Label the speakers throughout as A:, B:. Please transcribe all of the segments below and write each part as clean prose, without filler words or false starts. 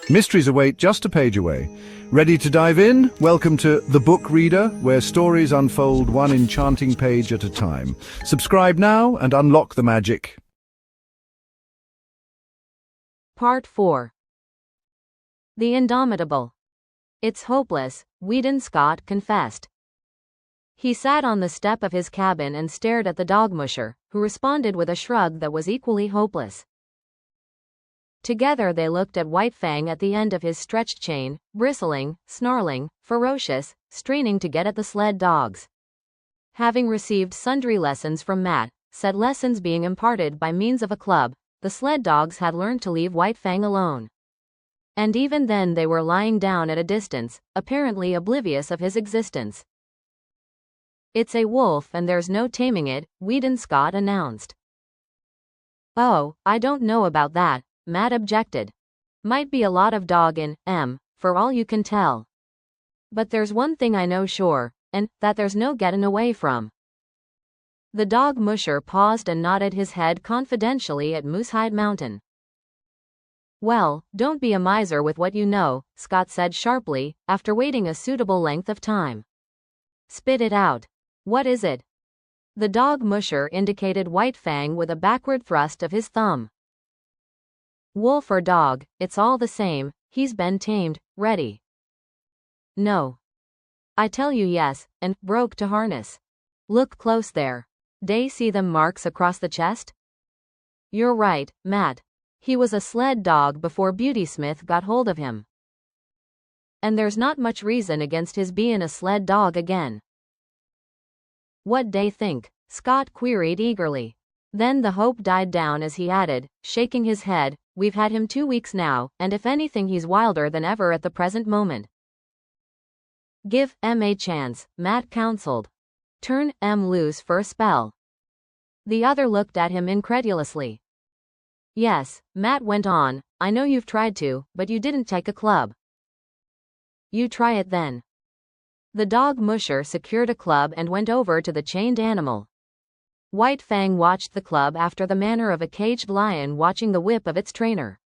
A: Mysteries await just a page away. Ready to dive in? Welcome to The Book Reader, where stories unfold one enchanting page at a time. Subscribe now and unlock the magic.
B: Part 4. The Indomitable. It's hopeless, Weedon Scott confessed. He sat on the step of his cabin and stared at the dog musher, who responded with a shrug that was equally hopeless. Together they looked at White Fang at the end of his stretched chain, bristling, snarling, ferocious, straining to get at the sled dogs. Having received sundry lessons from Matt, said lessons being imparted by means of a club, the sled dogs had learned to leave White Fang alone. And even then they were lying down at a distance, apparently oblivious of his existence. "It's a wolf and there's no taming it," Weedon Scott announced. "Oh, I don't know about that," Matt objected. "Might be a lot of dog in for all you can tell. But there's one thing I know sure, and that there's no getting away from." The dog musher paused and nodded his head confidentially at Moosehide Mountain. "Well, don't be a miser with what you know," Scott said sharply, after waiting a suitable length of time. "Spit it out. What is it?" The dog musher indicated White Fang with a backward thrust of his thumb. "Wolf or dog, it's all the same, he's been tamed, ready." "No. I tell you yes, and broke to harness. Look close there. Dey see them marks across the chest?" "You're right, Matt. He was a sled dog before Beautysmith got hold of him. And there's not much reason against his bein' a sled dog again." "What dey think?" Scott queried eagerly. Then the hope died down as he added, shaking his head, "We've had him 2 weeks now, and if anything he's wilder than ever at the present moment." "Give a chance," Matt counseled. "Turn loose for a spell." The other looked at him incredulously. "Yes," Matt went on, "I know you've tried to, but you didn't take a club." "You try it then." The dog musher secured a club and went over to the chained animal. White Fang watched the club after the manner of a caged lion watching the whip of its trainer.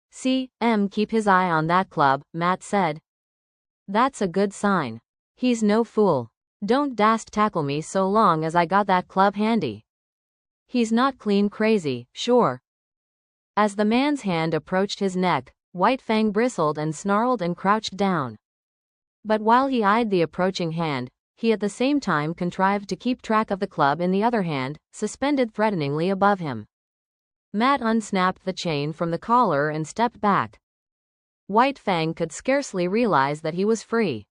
B: "See, keep his eye on that club," Matt said. "That's a good sign. He's no fool. Don't dast tackle me so long as I got that club handy. He's not clean crazy, sure." As the man's hand approached his neck, White Fang bristled and snarled and crouched down. But while he eyed the approaching hand, he at the same time contrived to keep track of the club in the other hand, suspended threateningly above him. Matt unsnapped the chain from the collar and stepped back. White Fang could scarcely realize that he was free.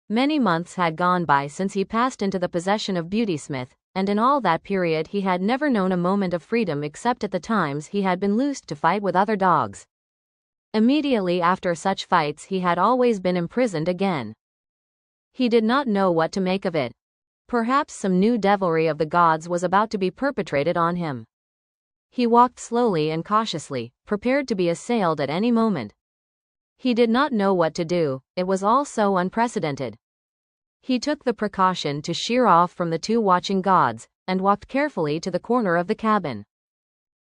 B: Many months had gone by since he passed into the possession of Beautysmith, and in all that period he had never known a moment of freedom except at the times he had been loosed to fight with other dogs. Immediately after such fights he had always been imprisoned again. He did not know what to make of it. Perhaps some new devilry of the gods was about to be perpetrated on him. He walked slowly and cautiously, prepared to be assailed at any moment. He did not know what to do, it was all so unprecedented. He took the precaution to sheer off from the two watching gods, and walked carefully to the corner of the cabin.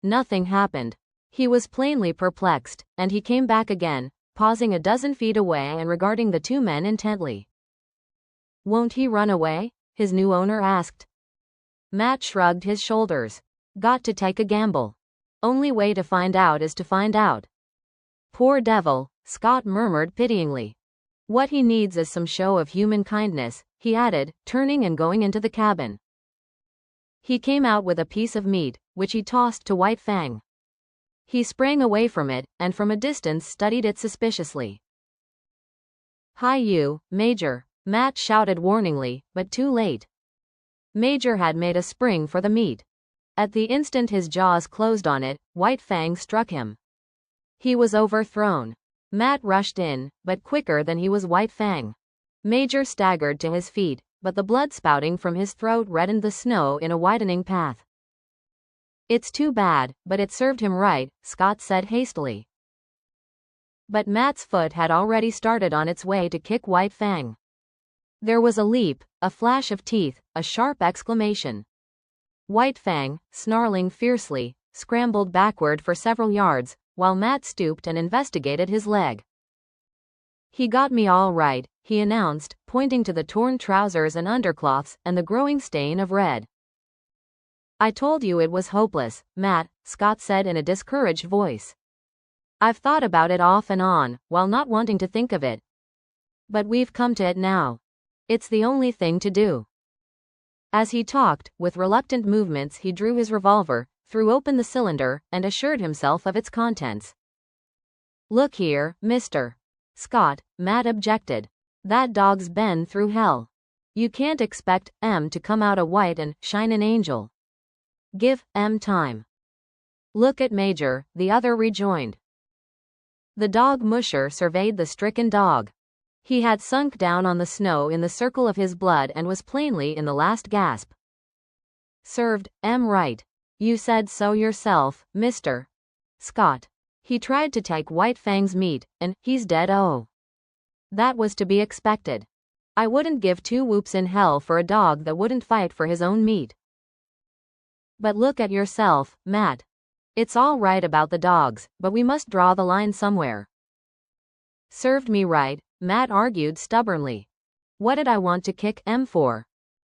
B: Nothing happened. He was plainly perplexed, and he came back again, pausing a dozen feet away and regarding the two men intently. "Won't he run away?" his new owner asked. Matt shrugged his shoulders. "Got to take a gamble. Only way to find out is to find out." "Poor devil," Scott murmured pityingly. "What he needs is some show of human kindness," he added, turning and going into the cabin. He came out with a piece of meat, which he tossed to White Fang. He sprang away from it, and from a distance studied it suspiciously. "Hi you, Major," Matt shouted warningly, but too late. Major had made a spring for the meat. At the instant his jaws closed on it, White Fang struck him. He was overthrown. Matt rushed in, but quicker than he was White Fang. Major staggered to his feet, but the blood spouting from his throat reddened the snow in a widening path. "It's too bad, but it served him right," Scott said hastily. But Matt's foot had already started on its way to kick White Fang. There was a leap, a flash of teeth, a sharp exclamation. White Fang, snarling fiercely, scrambled backward for several yards, while Matt stooped and investigated his leg. "He got me all right," he announced, pointing to the torn trousers and undercloths and the growing stain of red. "I told you it was hopeless, Matt," Scott said in a discouraged voice. "I've thought about it off and on, while not wanting to think of it. But we've come to it now. It's the only thing to do." As he talked, with reluctant movements he drew his revolver, threw open the cylinder, and assured himself of its contents. "Look here, Mr. Scott," Matt objected. "That dog's been through hell. You can't expect M to come out a white and shine an angel. Give M time." "Look at Major," the other rejoined. The dog musher surveyed the stricken dog. He had sunk down on the snow in the circle of his blood and was plainly in the last gasp. "Served M right. You said so yourself, Mr. Scott. He tried to take White Fang's meat, and he's dead." "Oh. That was to be expected. I wouldn't give two whoops in hell for a dog that wouldn't fight for his own meat." "But look at yourself, Matt. It's all right about the dogs, but we must draw the line somewhere." "Served me right," Matt argued stubbornly. "What did I want to kick M for?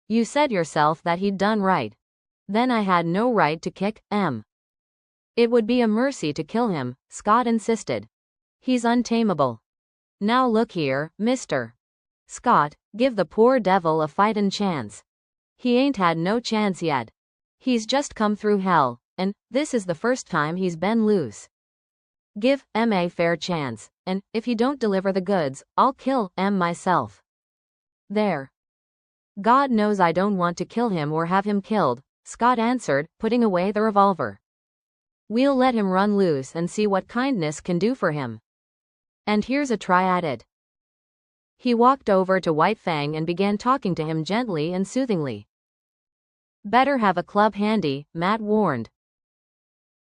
B: You said yourself that he'd done right. Then I had no right to kick M." "It would be a mercy to kill him," Scott insisted. "He's untamable. Now look here, Mr. Scott, give the poor devil a fightin' chance. He ain't had no chance yet. He's just come through hell, and this is the first time he's been loose. Give M a fair chance, and if he don't deliver the goods, I'll kill M myself. There." "God knows I don't want to kill him or have him killed," Scott answered, putting away the revolver. "We'll let him run loose and see what kindness can do for him. And here's a try at it." He walked over to White Fang and began talking to him gently and soothingly. "Better have a club handy," Matt warned.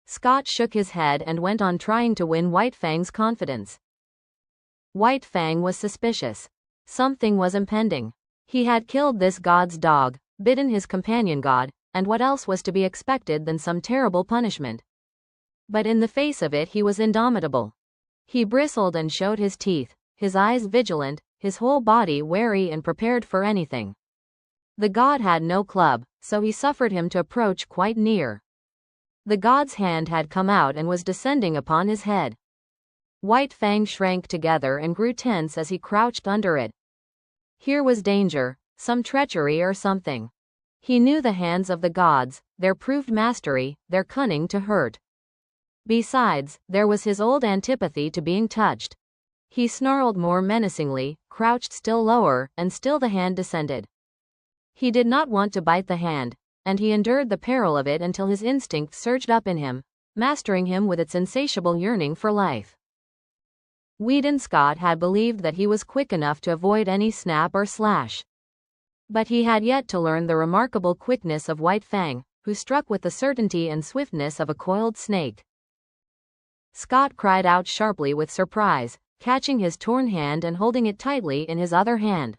B: Scott shook his head and went on trying to win White Fang's confidence. White Fang was suspicious. Something was impending. He had killed this god's dog, bitten his companion god, and what else was to be expected than some terrible punishment? But in the face of it he was indomitable. He bristled and showed his teeth, his eyes vigilant, his whole body wary and prepared for anything. The god had no club, so he suffered him to approach quite near. The god's hand had come out and was descending upon his head. White Fang shrank together and grew tense as he crouched under it. Here was danger, some treachery or something. He knew the hands of the gods, their proved mastery, their cunning to hurt. Besides, there was his old antipathy to being touched. He snarled more menacingly, crouched still lower, and still the hand descended. He did not want to bite the hand, and he endured the peril of it until his instinct surged up in him, mastering him with its insatiable yearning for life. Weedon Scott had believed that he was quick enough to avoid any snap or slash. But he had yet to learn the remarkable quickness of White Fang, who struck with the certainty and swiftness of a coiled snake. Scott cried out sharply with surprise, catching his torn hand and holding it tightly in his other hand.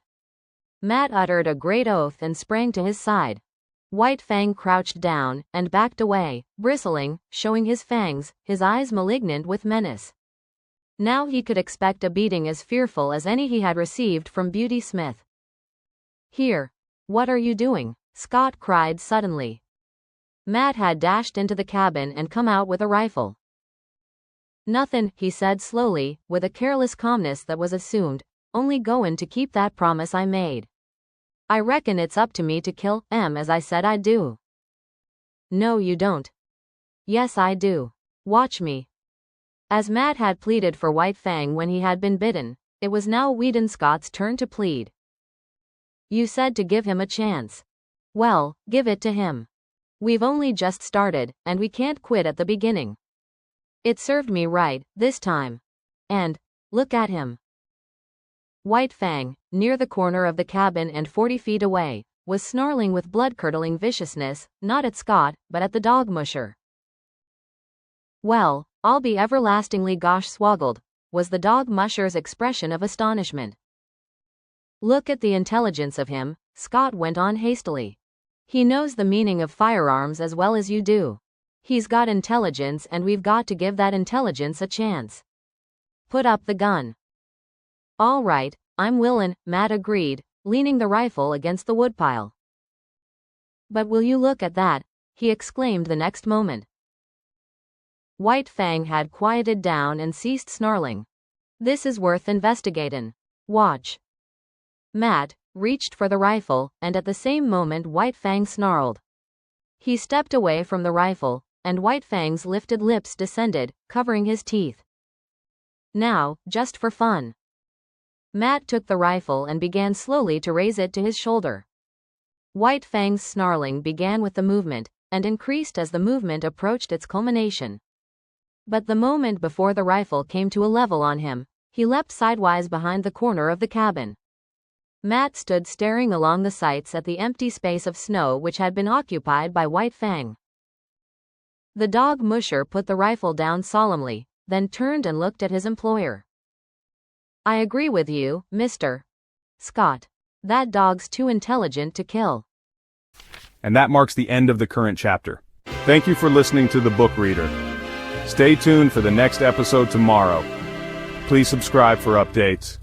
B: Matt uttered a great oath and sprang to his side. White Fang crouched down, and backed away, bristling, showing his fangs, his eyes malignant with menace. Now he could expect a beating as fearful as any he had received from Beauty Smith. "Here. What are you doing?" Scott cried suddenly. Matt had dashed into the cabin and come out with a rifle. "Nothin'," he said slowly, with a careless calmness that was assumed, "only goin' to keep that promise I made. I reckon it's up to me to kill M as I said I'd do." "No you don't." "Yes I do. Watch me." As Matt had pleaded for White Fang when he had been bitten, it was now Weedon Scott's turn to plead. "You said to give him a chance. Well, give it to him. We've only just started, and we can't quit at the beginning. It served me right, this time. And, look at him." White Fang, near the corner of the cabin and 40 feet away, was snarling with blood-curdling viciousness, not at Scott, but at the dog musher. "Well, I'll be everlastingly gosh swoggled," was the dog musher's expression of astonishment. "Look at the intelligence of him," Scott went on hastily. "He knows the meaning of firearms as well as you do. He's got intelligence and we've got to give that intelligence a chance. Put up the gun. All right, I'm willin', Matt agreed, leaning the rifle against the woodpile. But will you look at that, he exclaimed the next moment. White Fang had quieted down and ceased snarling. This is worth investigatin'. Watch. Matt reached for the rifle, and at the same moment White Fang snarled. He stepped away from the rifle, and White Fang's lifted lips descended, covering his teeth. Now, just for fun. Matt took the rifle and began slowly to raise it to his shoulder. White Fang's snarling began with the movement, and increased as the movement approached its culmination. But the moment before the rifle came to a level on him, he leapt sidewise behind the corner of the cabin. Matt stood staring along the sights at the empty space of snow which had been occupied by White Fang. The dog musher put the rifle down solemnly, then turned and looked at his employer. I agree with you, Mr. Scott. That dog's too intelligent to kill.
C: And that marks the end of the current chapter. Thank you for listening to The Book Reader. Stay tuned for the next episode tomorrow. Please subscribe for updates.